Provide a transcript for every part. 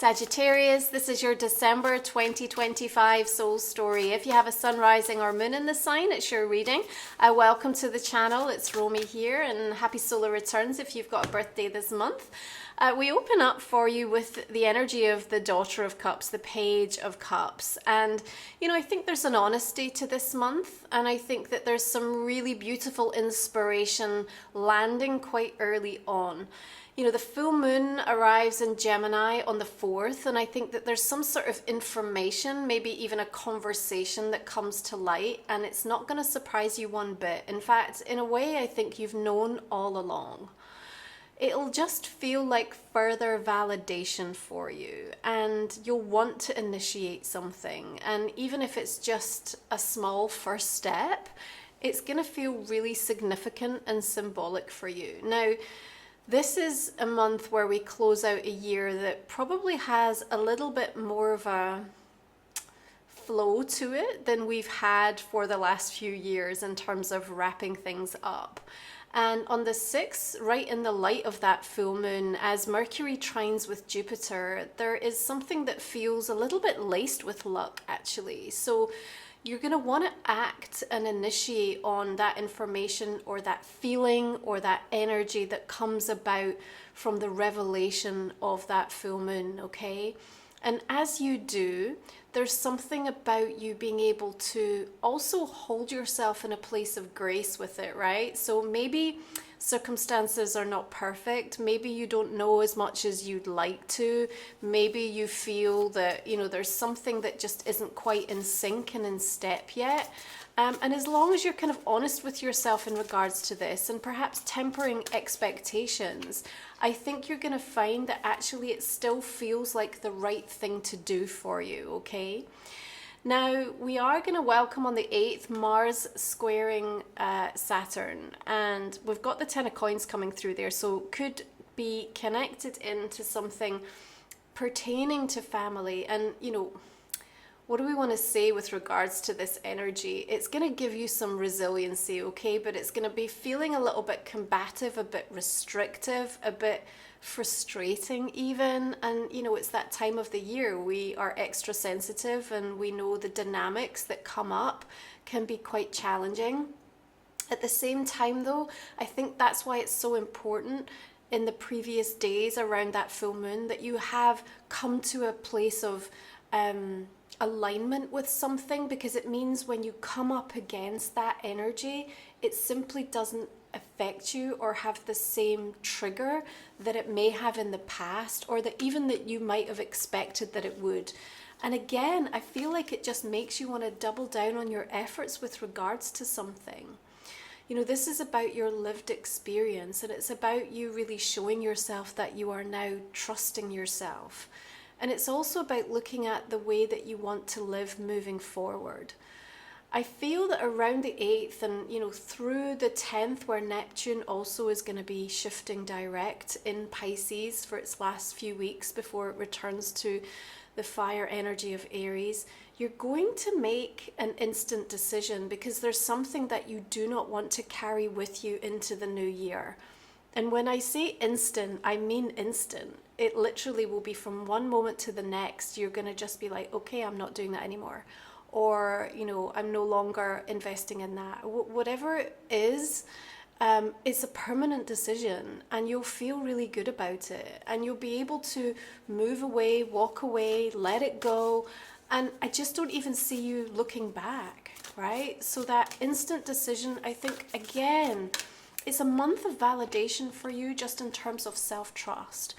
Sagittarius, this is your December 2025 soul story. If you have a sun, rising or moon in the sign, it's your reading. Welcome to the channel. It's Romy here, and happy solar returns if you've got a birthday this month. We open up for you with the energy of the Daughter of Cups, the Page of Cups. And, you know, I think there's an honesty to this month, and I think that there's some really beautiful inspiration landing quite early on. You know, the full moon arrives in Gemini on the 4th, and I think that there's some sort of information, maybe even a conversation that comes to light, and it's not going to surprise you one bit. In fact, in a way, I think you've known all along. It'll just feel like further validation for you, and you'll want to initiate something. And even if it's just a small first step, it's going to feel really significant and symbolic for you. Now, this is a month where we close out a year that probably has a little bit more of a flow to it than we've had for the last few years in terms of wrapping things up. And on the 6th, right in the light of that full moon, as Mercury trines with Jupiter, there is something that feels a little bit laced with luck, actually. So you're going to want to act and initiate on that information or that feeling or that energy that comes about from the revelation of that full moon, okay? And as you do, there's something about you being able to also hold yourself in a place of grace with it, right? So maybe circumstances are not perfect. Maybe you don't know as much as you'd like to. Maybe you feel that, you know, there's something that just isn't quite in sync and in step yet. And as long as you're kind of honest with yourself in regards to this and perhaps tempering expectations, I think you're going to find that actually it still feels like the right thing to do for you, okay? Now, we are going to welcome on the 8th Mars squaring Saturn, and we've got the 10 of coins coming through there, so could be connected into something pertaining to family. And, you know, what do we want to say with regards to this energy? It's going to give you some resiliency, okay? But it's going to be feeling a little bit combative, a bit restrictive, a bit frustrating even. And, you know, it's that time of the year. We are extra sensitive, and we know the dynamics that come up can be quite challenging. At the same time, though, I think that's why it's so important in the previous days around that full moon that you have come to a place of alignment with something, because it means when you come up against that energy, it simply doesn't affect you or have the same trigger that it may have in the past, or that even that you might have expected that it would. And again, I feel like it just makes you want to double down on your efforts with regards to something. You know, this is about your lived experience, and it's about you really showing yourself that you are now trusting yourself. And it's also about looking at the way that you want to live moving forward. I feel that around the 8th and, you know, through the 10th, where Neptune also is going to be shifting direct in Pisces for its last few weeks before it returns to the fire energy of Aries, you're going to make an instant decision, because there's something that you do not want to carry with you into the new year. And when I say instant, I mean instant. It literally will be from one moment to the next. You're going to just be like, okay, I'm not doing that anymore. Or, you know, I'm no longer investing in that. Whatever it is, it's a permanent decision, and you'll feel really good about it. And you'll be able to move away, walk away, let it go. And I just don't even see you looking back, right? So that instant decision, I think, again, it's a month of validation for you just in terms of self-trust.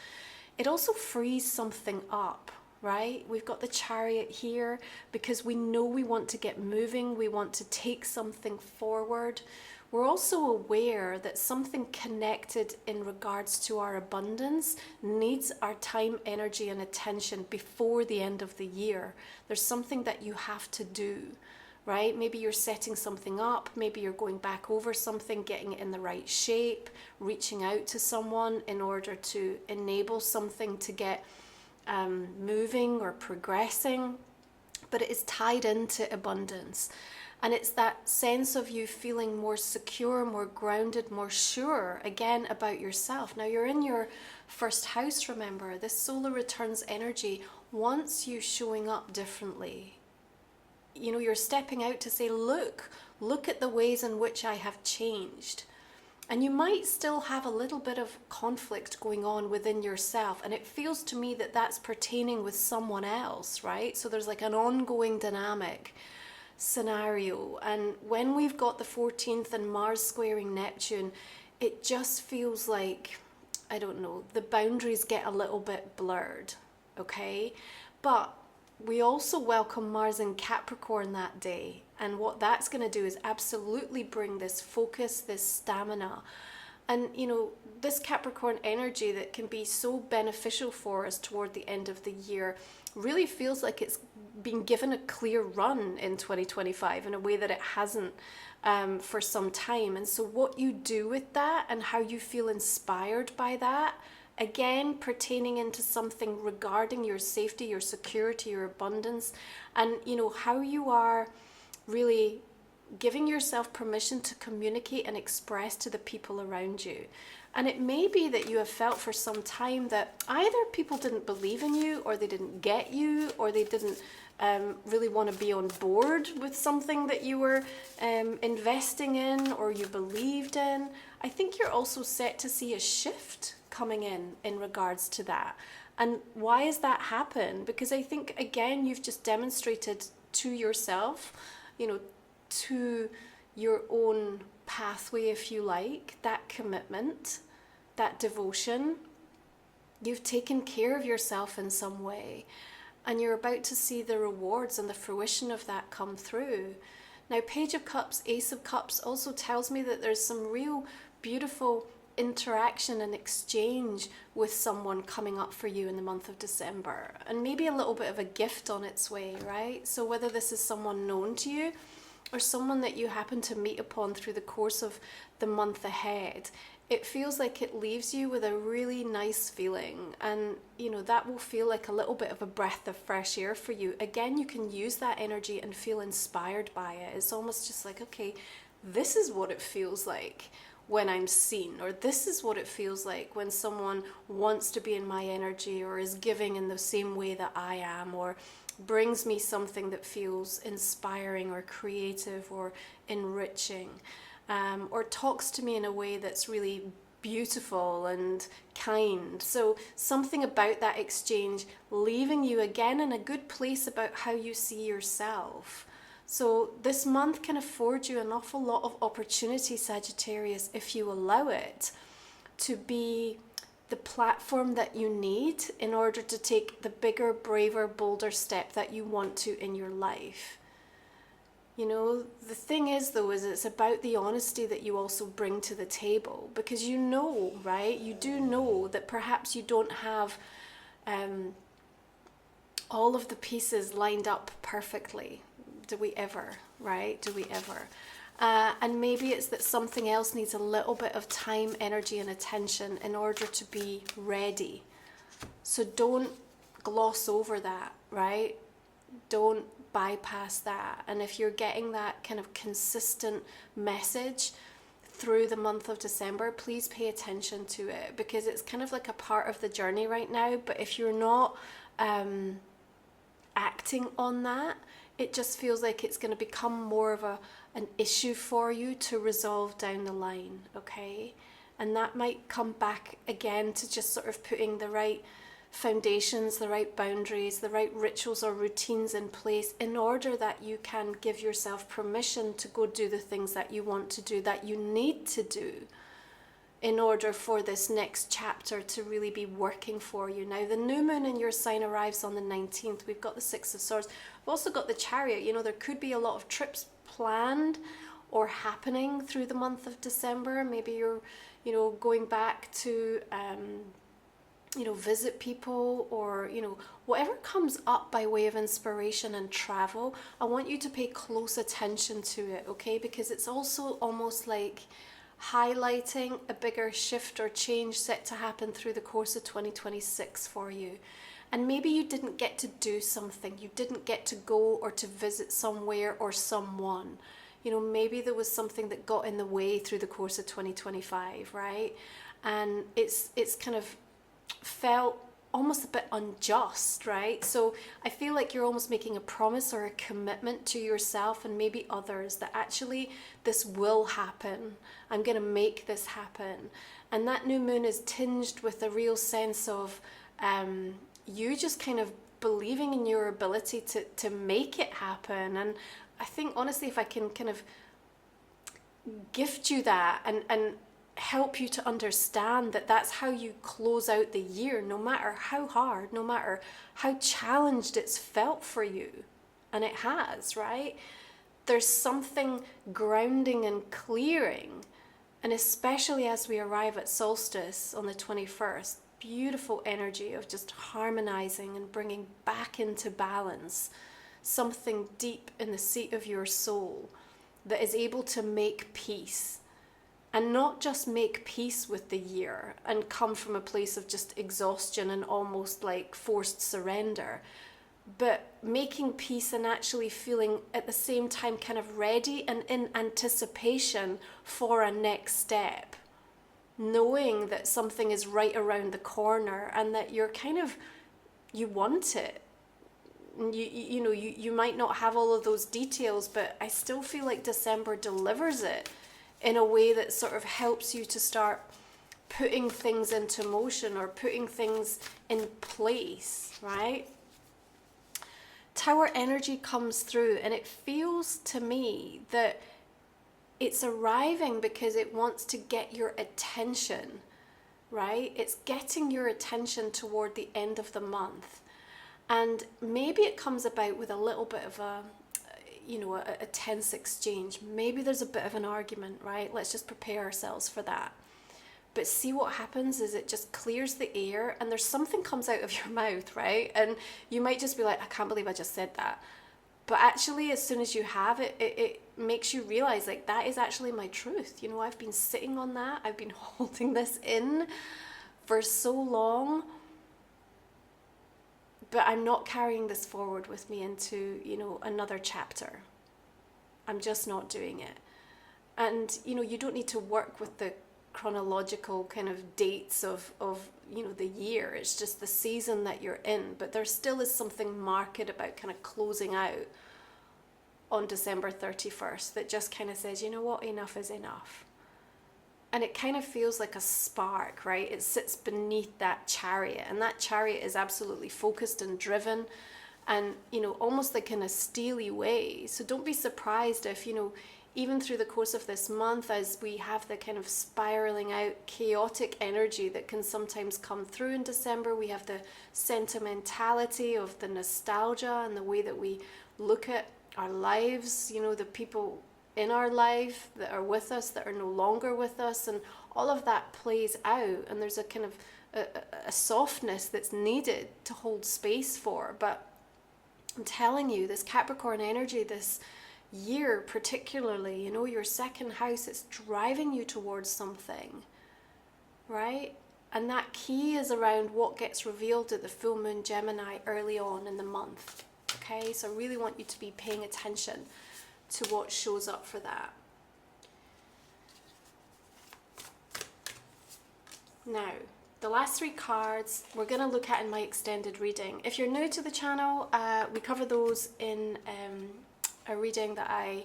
It also frees something up, right? We've got the Chariot here because we know we want to get moving. We want to take something forward. We're also aware that something connected in regards to our abundance needs our time, energy, and attention before the end of the year. There's something that you have to do, right? Maybe you're setting something up, maybe you're going back over something, getting it in the right shape, reaching out to someone in order to enable something to get moving or progressing. But it is tied into abundance. And it's that sense of you feeling more secure, more grounded, more sure, again, about yourself. Now, you're in your first house, remember, this solar returns energy wants you showing up differently. You know, you're stepping out to say, look at the ways in which I have changed. And you might still have a little bit of conflict going on within yourself. And it feels to me that that's pertaining with someone else, right? So there's like an ongoing dynamic scenario. And when we've got the 14th and Mars squaring Neptune, it just feels like, I don't know, the boundaries get a little bit blurred, okay? But we also welcome Mars in Capricorn that day. And what that's going to do is absolutely bring this focus, this stamina. And, you know, this Capricorn energy that can be so beneficial for us toward the end of the year really feels like it's been given a clear run in 2025 in a way that it hasn't for some time. And so what you do with that and how you feel inspired by that, again, pertaining into something regarding your safety, your security, your abundance, and, you know, how you are really giving yourself permission to communicate and express to the people around you. And it may be that you have felt for some time that either people didn't believe in you, or they didn't get you, or they didn't really want to be on board with something that you were investing in or you believed in. I think you're also set to see a shift coming in regards to that. And why has that happened? Because I think, again, you've just demonstrated to yourself, you know, to your own pathway, if you like, that commitment, that devotion. You've taken care of yourself in some way, and you're about to see the rewards and the fruition of that come through. Now, Page of Cups, Ace of Cups also tells me that there's some real beautiful interaction and exchange with someone coming up for you in the month of December, and maybe a little bit of a gift on its way, right? So whether this is someone known to you or someone that you happen to meet upon through the course of the month ahead, it feels like it leaves you with a really nice feeling. And, you know, that will feel like a little bit of a breath of fresh air for you. Again, you can use that energy and feel inspired by it. It's almost just like, okay, this is what it feels like when I'm seen, or this is what it feels like when someone wants to be in my energy, or is giving in the same way that I am, or brings me something that feels inspiring or creative or enriching, or talks to me in a way that's really beautiful and kind. So something about that exchange leaving you again in a good place about how you see yourself. So this month can afford you an awful lot of opportunity, Sagittarius, if you allow it to be the platform that you need in order to take the bigger, braver, bolder step that you want to in your life. You know, the thing is, though, is it's about the honesty that you also bring to the table, because you know, right? You do know that perhaps you don't have all of the pieces lined up perfectly. Do we ever, right? Do we ever? And maybe it's that something else needs a little bit of time, energy, and attention in order to be ready. So don't gloss over that, right? Don't bypass that. And if you're getting that kind of consistent message through the month of December, please pay attention to it, because it's kind of like a part of the journey right now. But if you're not acting on that, it just feels like it's going to become more of an issue for you to resolve down the line, okay? And that might come back again to just sort of putting the right foundations, the right boundaries, the right rituals or routines in place in order that you can give yourself permission to go do the things that you want to do, that you need to do, in order for this next chapter to really be working for you. Now, the new moon in your sign arrives on the 19th. We've got the Six of Swords. We've also got the Chariot. You know, there could be a lot of trips planned or happening through the month of December. Maybe you're, you know, going back to, you know, visit people, or, you know, whatever comes up by way of inspiration and travel. I want you to pay close attention to it, okay? Because it's also almost like highlighting a bigger shift or change set to happen through the course of 2026 for you. And maybe you didn't get to do something, you didn't get to go or to visit somewhere or someone. You know, maybe there was something that got in the way through the course of 2025, right? And it's kind of felt almost a bit unjust, right? So I feel like you're almost making a promise or a commitment to yourself and maybe others that actually this will happen. I'm going to make this happen. And that new moon is tinged with a real sense of you just kind of believing in your ability to make it happen. And I think honestly, if I can kind of gift you that and help you to understand that that's how you close out the year, no matter how hard, no matter how challenged it's felt for you, and it has, right? There's something grounding and clearing, and especially as we arrive at solstice on the 21st, beautiful energy of just harmonizing and bringing back into balance something deep in the seat of your soul that is able to make peace. And not just make peace with the year and come from a place of just exhaustion and almost like forced surrender, but making peace and actually feeling at the same time kind of ready and in anticipation for a next step, knowing that something is right around the corner and that you're kind of, you want it. You might not have all of those details, but I still feel like December delivers it in a way that sort of helps you to start putting things into motion or putting things in place, right? Tower energy comes through, and it feels to me that it's arriving because it wants to get your attention, right? It's getting your attention toward the end of the month. And maybe it comes about with a little bit of a tense exchange. Maybe there's a bit of an argument, right? Let's just prepare ourselves for that. But see, what happens is it just clears the air and there's something comes out of your mouth, right? And you might just be like, I can't believe I just said that. But actually, as soon as you have it, it makes you realize like that is actually my truth. I've been sitting on that. I've been holding this in for so long. But I'm not carrying this forward with me into, another chapter. I'm just not doing it. And, you don't need to work with the chronological kind of dates of the year. It's just the season that you're in. But there still is something marked about kind of closing out on December 31st that just kind of says, you know what, enough is enough. And it kind of feels like a spark, right? It sits beneath that chariot, and that chariot is absolutely focused and driven and, almost like in a steely way. So don't be surprised if, even through the course of this month, as we have the kind of spiraling out chaotic energy that can sometimes come through in December, we have the sentimentality of the nostalgia and the way that we look at our lives, the people in our life that are with us, that are no longer with us, and all of that plays out, and there's a kind of a softness that's needed to hold space for. But I'm telling you, this Capricorn energy, this year particularly, your second house, it's driving you towards something, right? And that key is around what gets revealed at the full moon Gemini early on in the month. Okay, so I really want you to be paying attention to what shows up for that. Now, the last three cards we're going to look at in my extended reading. If you're new to the channel, we cover those in a reading that I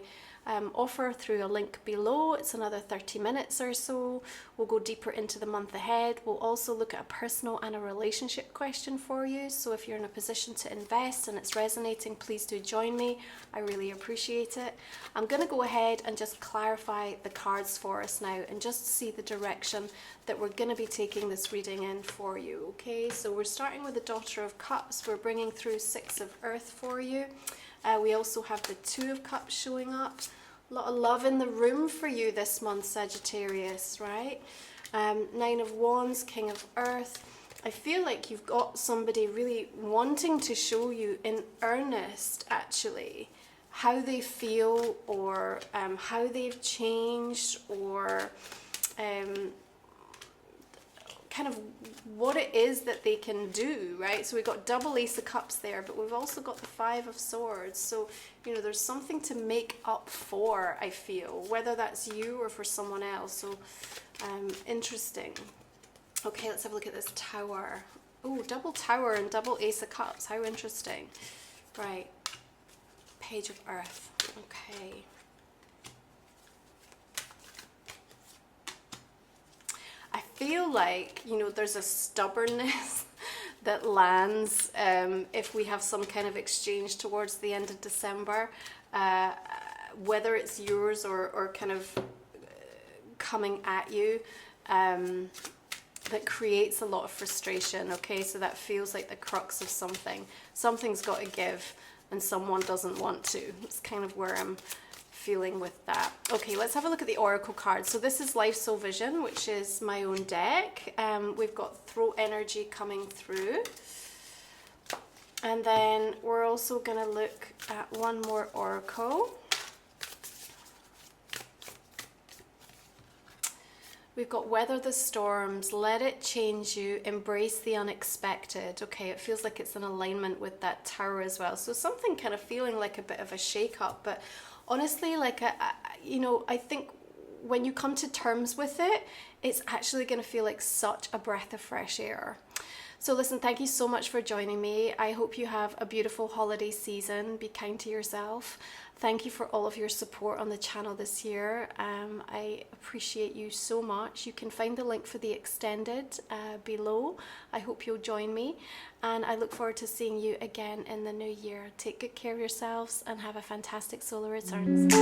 offer through a link below. It's another 30 minutes or so. We'll go deeper into the month ahead. We'll also look at a personal and a relationship question for you. So if you're in a position to invest and it's resonating, please do join me. I really appreciate it. I'm going to go ahead and just clarify the cards for us now and just see the direction that we're going to be taking this reading in for you. Okay, so we're starting with the Daughter of Cups. We're bringing through Six of Earth for you. We also have the Two of Cups showing up. A lot of love in the room for you this month, Sagittarius, right? Nine of Wands, King of Earth. I feel like you've got somebody really wanting to show you in earnest, actually, how they feel or how they've changed or kind of what it is that they can do, right? So we've got double Ace of Cups there, but we've also got the Five of Swords. So, there's something to make up for, I feel, whether that's you or for someone else. So, interesting. Okay, let's have a look at this Tower. Oh, double Tower and double Ace of Cups. How interesting. Right. Page of Earth. Okay. I feel like, you know, there's a stubbornness that lands if we have some kind of exchange towards the end of December, whether it's yours or kind of coming at you, that creates a lot of frustration. Okay, so that feels like the crux of something. Something's got to give and someone doesn't want to. It's kind of where I'm feeling with that. Okay, let's have a look at the Oracle cards. So this is Life Soul Vision, which is my own deck. We've got throat energy coming through. And then we're also going to look at one more Oracle. We've got Weather the Storms, Let It Change You, Embrace the Unexpected. Okay, it feels like it's in alignment with that Tower as well. So something kind of feeling like a bit of a shake-up. But honestly, like, you know, I think when you come to terms with it, it's actually going to feel like such a breath of fresh air. So listen, thank you so much for joining me. I hope you have a beautiful holiday season. Be kind to yourself. Thank you for all of your support on the channel this year. I appreciate you so much. You can find the link for the extended below. I hope you'll join me, and I look forward to seeing you again in the new year. Take good care of yourselves and have a fantastic solar returns.